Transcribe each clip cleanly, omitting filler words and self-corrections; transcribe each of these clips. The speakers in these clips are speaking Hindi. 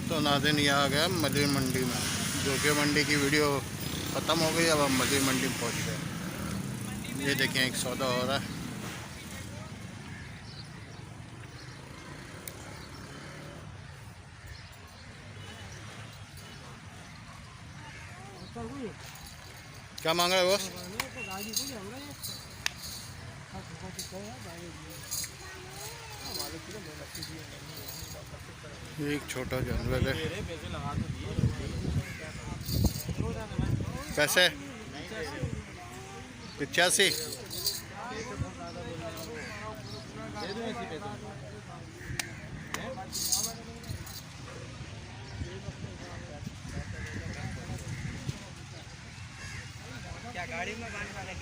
तो नाज़रीन ये आ गया मछली मंडी में। जोगिया मंडी की वीडियो ख़त्म हो गई, अब हम मछली मंडी में पहुंच गए। ये देखें एक सौदा हो रहा है। क्या मांग रहा है बॉस? एक छोटा जानवर है। पैसे 85। क्या गाड़ी में बांध वाले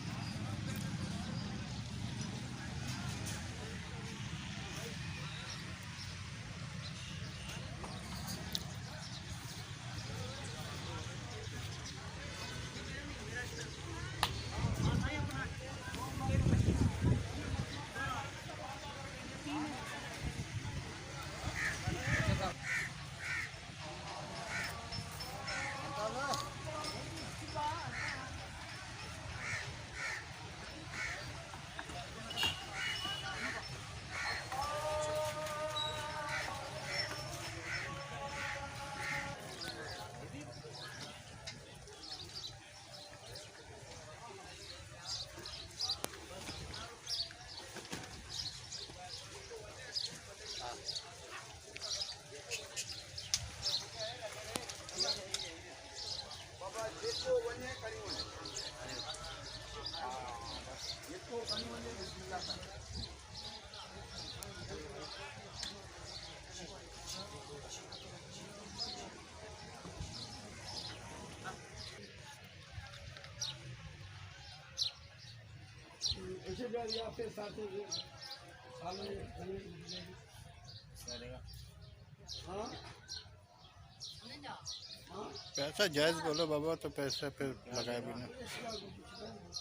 पैसा जायज़ बोलो बाबा, तो पैसा फिर लगाए भी ना।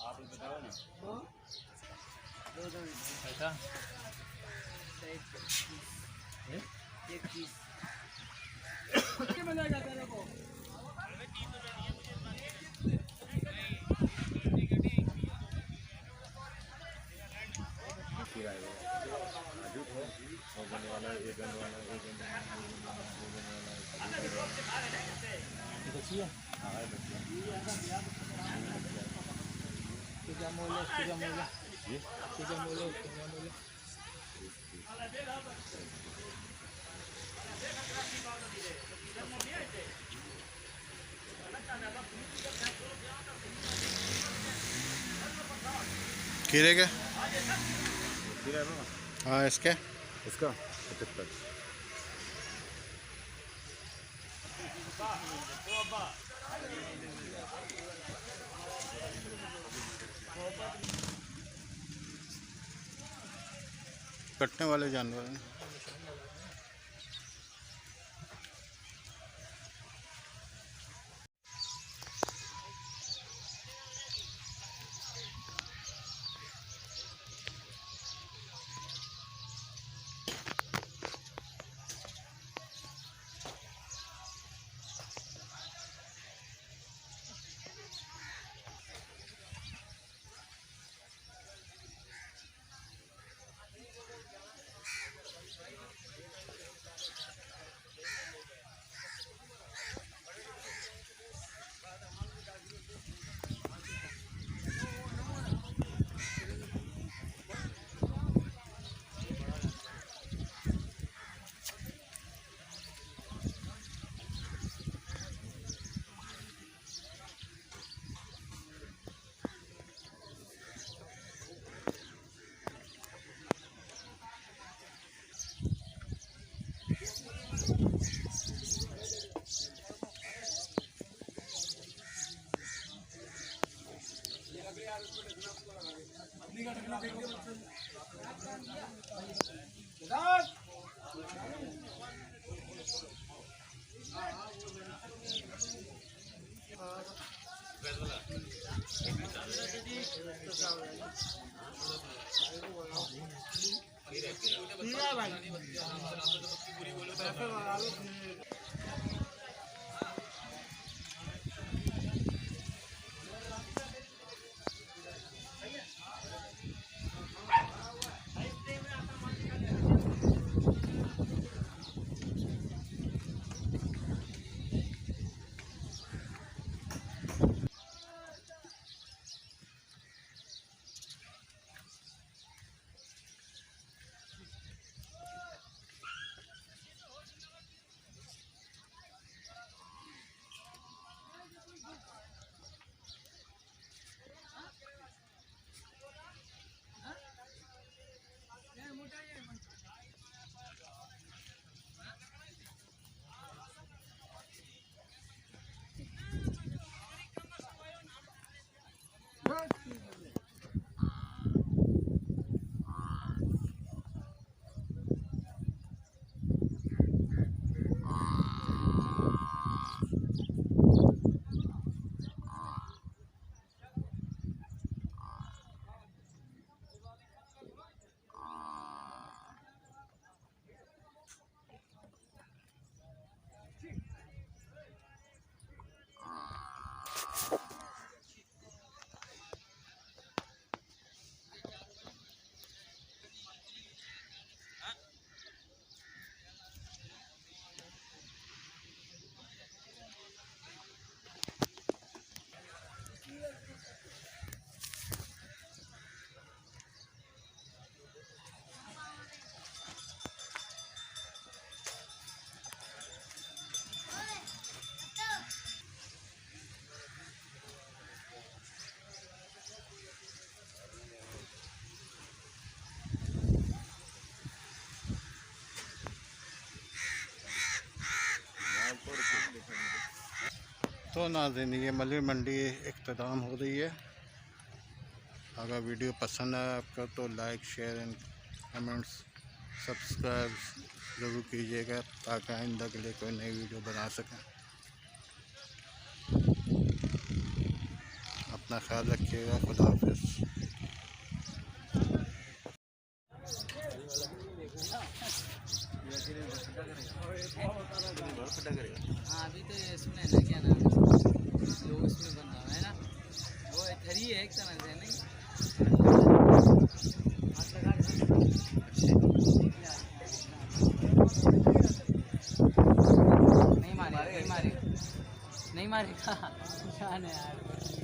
आप बताओ ना। पैसा एक चीज खीरे के? है हाँ इसके। इसका 75। कटने वाले जानवर हैं। तो नाज़रीन ये मलई मंडी इख्तिताम हो रही है। अगर वीडियो पसंद आया आपका तो like share and comments subscribe ज़रूर कीजिएगा ताकि आइंदा के लिए कोई नई वीडियो बना सकें। अपना ख्याल रखिएगा। खुदा हाफिज़। हाँ अभी तो इसमें ना क्या नाम जो उसमें बन रहा है ना वो थरी है एक तरह से नहीं नहीं मारेगा नहीं मारेगा नहीं मारेगा यार।